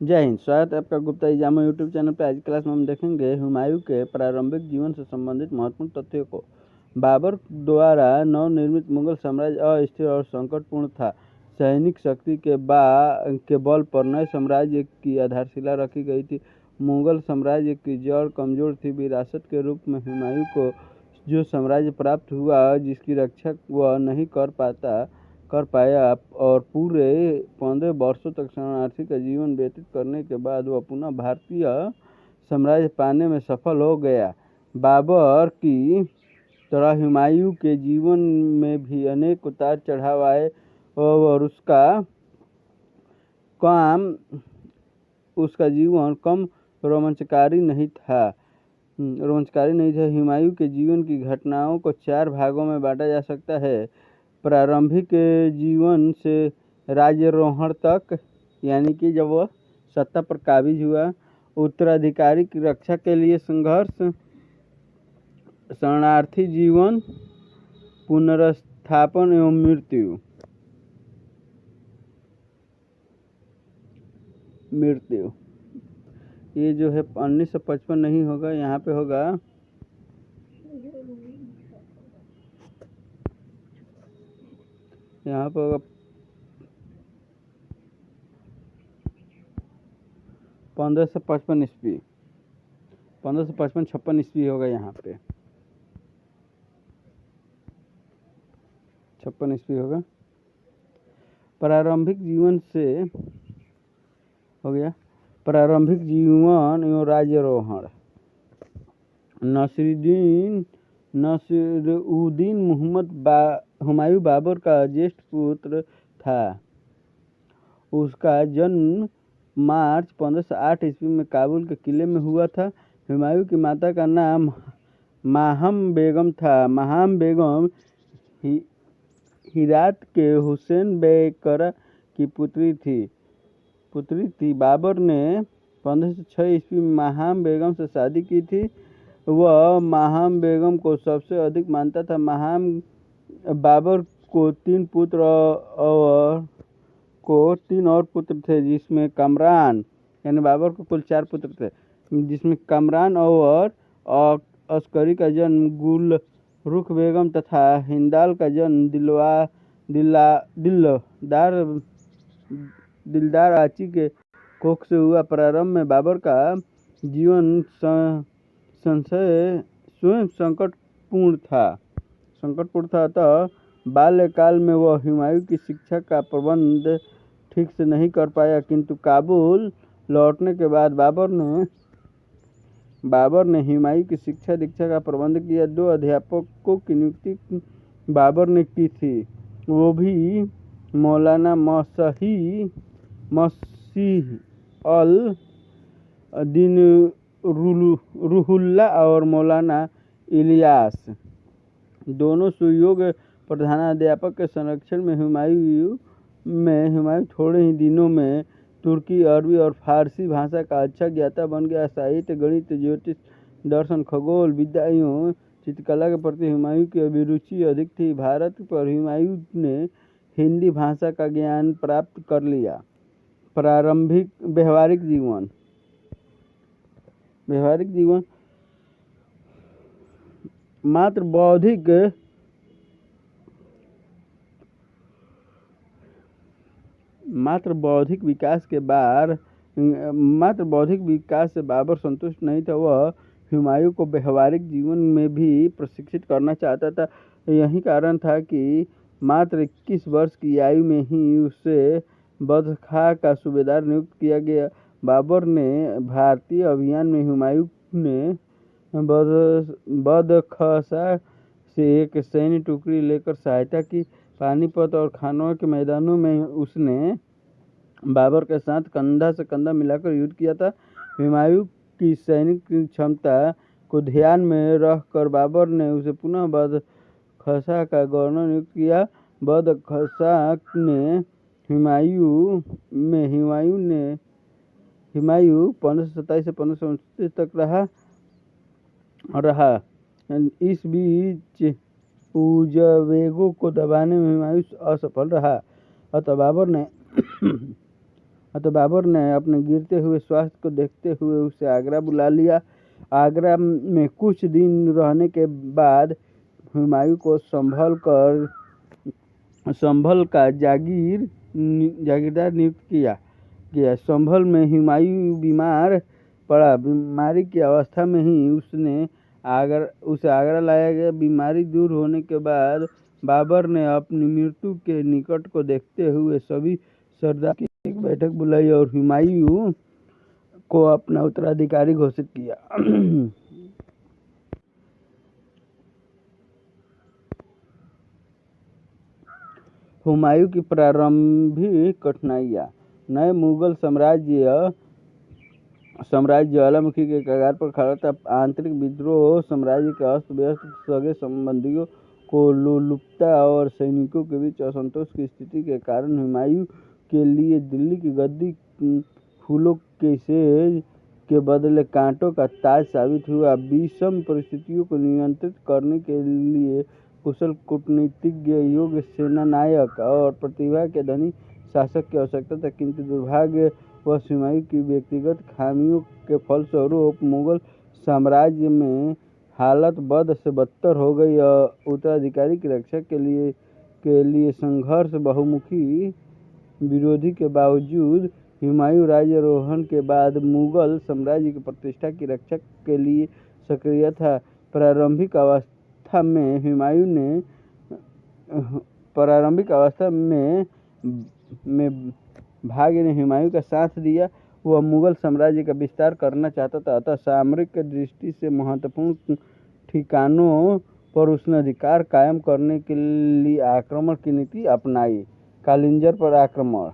जय हिंद। स्वागत है आपका गुप्ता इजामा यूट्यूब चैनल पे। आज की क्लास में हम देखेंगे हुमायूं के प्रारंभिक जीवन से संबंधित महत्वपूर्ण तथ्यों को। बाबर द्वारा नवनिर्मित मुगल साम्राज्य अस्थिर और संकटपूर्ण था। सैनिक शक्ति के बल पर नए साम्राज्य की आधारशिला रखी गई थी। मुगल साम्राज्य की जड़ कमजोर थी। विरासत के रूप में हुमायूं को जो साम्राज्य प्राप्त हुआ, जिसकी रक्षा वह नहीं कर पाया और पूरे 15 वर्षों तक शरणार्थी का जीवन व्यतीत करने के बाद वह पुनः भारतीय साम्राज्य पाने में सफल हो गया। बाबर की तरह हुमायूं के जीवन में भी अनेक उतार चढ़ाव आए और उसका जीवन कम रोमांचकारी नहीं था। हुमायूं के जीवन की घटनाओं को 4 भागों में बांटा जा सकता है। प्रारंभिक जीवन से राज्यारोहण तक, यानी कि जब वह सत्ता पर काबिज हुआ। उत्तराधिकारी की रक्षा के लिए संघर्ष। शरणार्थी जीवन, पुनर्स्थापन एवं मृत्यु। ये जो है 1955 नहीं होगा, यहाँ पे होगा 1555 ईस्वी, 1555-56 ईस्वी होगा। यहाँ पे 56 ईस्वी होगा। प्रारंभिक जीवन से हो गया। प्रारंभिक जीवन एवं राज्यारोहण। नसीरुद्दीन मोहम्मद हुमायूं बाबर का ज्येष्ठ पुत्र था। उसका जन्म मार्च 1508 ईस्वी में काबुल के किले में हुआ था। हुमायूं की माता का नाम माहम बेगम था। माहम बेगम हिरात के हुसैन बेकरा की पुत्री थी। बाबर ने 1506 ईस्वी में माहम बेगम से शादी की थी। वह माहम बेगम को सबसे अधिक मानता था। बाबर को 3 और पुत्र थे, जिसमें कमरान, यानी बाबर को कुल 4 पुत्र थे, जिसमें कमरान और अस्करी का जन्म गुलरुख बेगम तथा हिंदाल का जन्म दिलदार आची के कोख से हुआ। प्रारंभ में बाबर का जीवन स्वयं संकटपूर्ण था। अतः बाल्यकाल में वह हुमायूं की शिक्षा का प्रबंध ठीक से नहीं कर पाया, किंतु काबुल लौटने के बाद बाबर ने हुमायूं की शिक्षा दीक्षा का प्रबंध किया। 2 अध्यापकों की नियुक्ति बाबर ने की थी, वो भी मौलाना मसीह अल दीन रूहुल्लाह और मौलाना इलियास, दोनों सुयोग्य प्रधानाध्यापक के संरक्षण में हुमायूं थोड़े ही दिनों में तुर्की, अरबी और फारसी भाषा का अच्छा ज्ञाता बन गया। साहित्य, गणित, ज्योतिष, दर्शन, खगोल विद्या एवं चित्रकला के प्रति हुमायूं की अभिरुचि अधिक थी। भारत पर हुमायूं ने हिंदी भाषा का ज्ञान प्राप्त कर लिया। प्रारंभिक व्यवहारिक जीवन। मात्र बौद्धिक विकास से बाबर संतुष्ट नहीं था। वह हुमायूं को व्यवहारिक जीवन में भी प्रशिक्षित करना चाहता था। यही कारण था कि मात्र 21 वर्ष की आयु में ही उसे बदखां का सूबेदार नियुक्त किया गया। बाबर ने भारतीय अभियान में हुमायूं ने बदखसा से एक सैन्य टुकड़ी लेकर सहायता की। पानीपत और खानवा के मैदानों में उसने बाबर के साथ कंधा से कंधा मिलाकर युद्ध किया था। हुमायूं की सैनिक क्षमता को ध्यान में रखकर बाबर ने उसे पुनः बदखसा का गवर्नर नियुक्त किया। बदखसा ने हुमायूं 1527 से 1529 तक रहा। इस बीच उज़बेकों को दबाने में हुमायूं असफल रहा। अतः बाबर ने अतः बाबर ने अपने गिरते हुए स्वास्थ्य को देखते हुए उसे आगरा बुला लिया। आगरा में कुछ दिन रहने के बाद हुमायूं को संभल का जागीरदार नियुक्त किया गया। संभल में हुमायूं बीमार पड़ा। बीमारी की अवस्था में ही उसे आगरा लाया गया। बीमारी दूर होने के बाद बाबर ने अपनी मृत्यु के निकट को देखते हुए सभी सरदार की एक बैठक बुलाई और हुमायूं को अपना उत्तराधिकारी घोषित किया। हुमायूं की प्रारंभिक कठिनाइयाँ। नए मुगल साम्राज्य ज्वालामुखी के कगार पर खड़ा था। आंतरिक विद्रोह, साम्राज्य के अस्त व्यस्त, सगे संबंधियों को लुप्तता और सैनिकों के बीच असंतोष की स्थिति के कारण हुमायूं के लिए दिल्ली की गद्दी फूलों के सेज के बदले कांटों का ताज साबित हुआ। विषम परिस्थितियों को नियंत्रित करने के लिए कुशल कूटनीतिज्ञ, योग्य सेनानायक और प्रतिभा के धनी शासक की आवश्यकता था, किंतु दुर्भाग्यवश हुमायूं की व्यक्तिगत खामियों के फलस्वरूप मुगल साम्राज्य में हालत बद से बदतर हो गई। उत्तराधिकारी की रक्षा के लिए संघर्ष बहुमुखी विरोधी के बावजूद हुमायूं राज्यारोहण के बाद मुगल साम्राज्य की प्रतिष्ठा की रक्षा के लिए सक्रिय था। प्रारंभिक अवस्था में भाग्य ने हुमायूं का साथ दिया। वह मुगल साम्राज्य का विस्तार करना चाहता था, अतः सामरिक दृष्टि से महत्वपूर्ण ठिकानों पर उसने अधिकार कायम करने के लिए आक्रमण की नीति अपनाई। कालिंजर पर आक्रमण।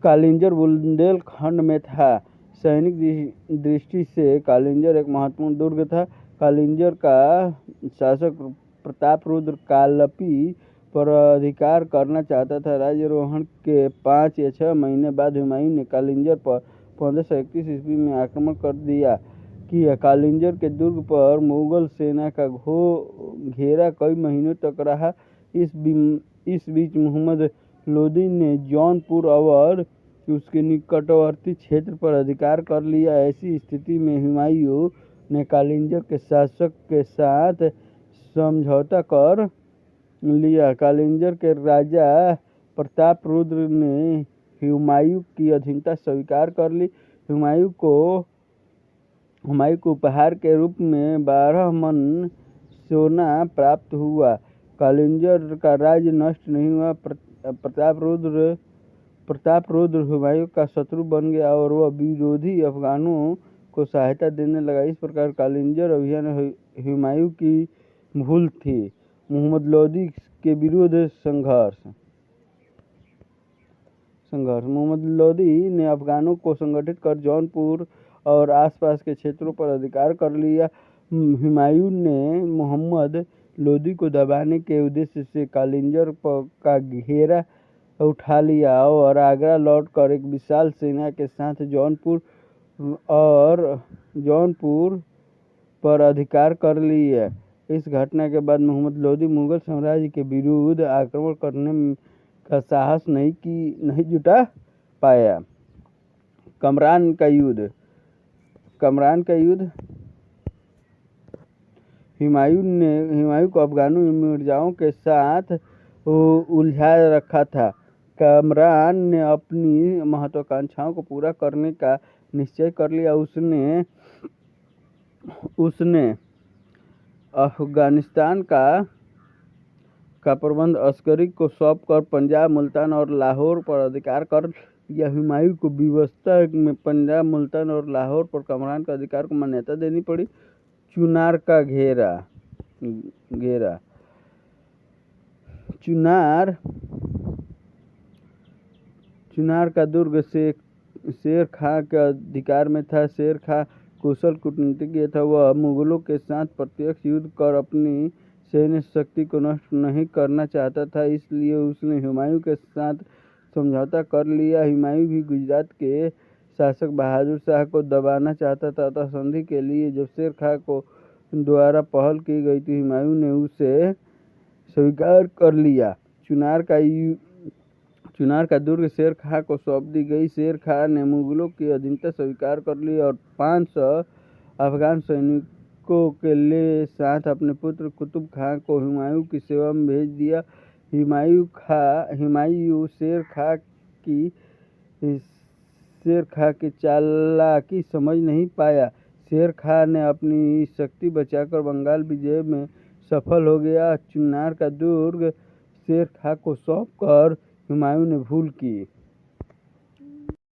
कालिंजर बुंदेलखंड में था। सैनिक दृष्टि से कालिंजर एक महत्वपूर्ण दुर्ग था। कालिंजर का शासक प्रतापरुद्र कालपी पर अधिकार करना चाहता था। राज्यारोहण के 5 या 6 महीने बाद हुमायूं ने कालिंजर पर 1531 ईस्वी में आक्रमण कर दिया। कालिंजर के दुर्ग पर मुगल सेना का घेरा कई महीनों तक रहा। इस बीच मोहम्मद लोदी ने जौनपुर और उसके निकटवर्ती क्षेत्र पर अधिकार कर लिया। ऐसी स्थिति में हुमायूं ने कालिंजर के शासक के साथ समझौता कर लिया। कालिंजर के राजा प्रतापरुद्र ने हुमायूं की अधीनता स्वीकार कर ली। हुमायूं को उपहार के रूप में 12 मन सोना प्राप्त हुआ। कालिंजर का राज्य नष्ट नहीं हुआ। प्रतापरुद्र हुमायूं का शत्रु बन गया और वह विरोधी अफगानों को सहायता देने लगा। इस प्रकार कालिंजर अभियान हुमायूं की भूल थी। मोहम्मद लोदी के विरुद्ध संघर्ष। मोहम्मद लोदी ने अफगानों को संगठित कर जौनपुर और आसपास के क्षेत्रों पर अधिकार कर लिया। हुमायूं ने मोहम्मद लोदी को दबाने के उद्देश्य से कालिंजर का घेरा उठा लिया और आगरा लौटकर एक विशाल सेना के साथ जौनपुर पर अधिकार कर लिया। इस घटना के बाद मोहम्मद लोदी मुगल साम्राज्य के विरुद्ध आक्रमण करने का साहस नहीं जुटा पाया। कमरान का युद्ध। हुमायूं को अफगानों में मिर्जाओं के साथ उलझा रखा था। कमरान ने अपनी महत्वाकांक्षाओं को पूरा करने का निश्चय कर लिया। उसने अफगानिस्तान का प्रबंध अस्करी को सौंपकर पंजाब, मुल्तान और लाहौर पर अधिकार कर लिया। हुमायूं को विवशता में पंजाब, मुल्तान और लाहौर पर कमरान का अधिकार को मान्यता देनी पड़ी। चुनार का घेरा। चुनार का दुर्ग शेर खां के अधिकार में था। शेर खां कुशल कूटनीतिज्ञ था। वह मुगलों के साथ प्रत्यक्ष युद्ध कर अपनी सैन्य शक्ति को नष्ट नहीं करना चाहता था, इसलिए उसने हुमायूं के साथ समझौता कर लिया। हुमायूं भी गुजरात के शासक बहादुर शाह को दबाना चाहता था, अतः संधि के लिए जब शेर खां को द्वारा पहल की गई तो हुमायूं ने उसे स्वीकार कर लिया। चुनार का दुर्ग शेर खां को सौंप दी गई। शेर खां ने मुगलों की अधीनता स्वीकार कर ली और 500 अफगान सैनिकों के साथ अपने पुत्र कुतुब खां को हुमायूं की सेवा में भेज दिया। हुमायूं शेर खां की चालाकी समझ नहीं पाया। शेर खां ने अपनी शक्ति बचाकर बंगाल विजय में सफल हो गया। चुनार का दुर्ग शेर खां को सौंपकर हुमायूं ने भूल की।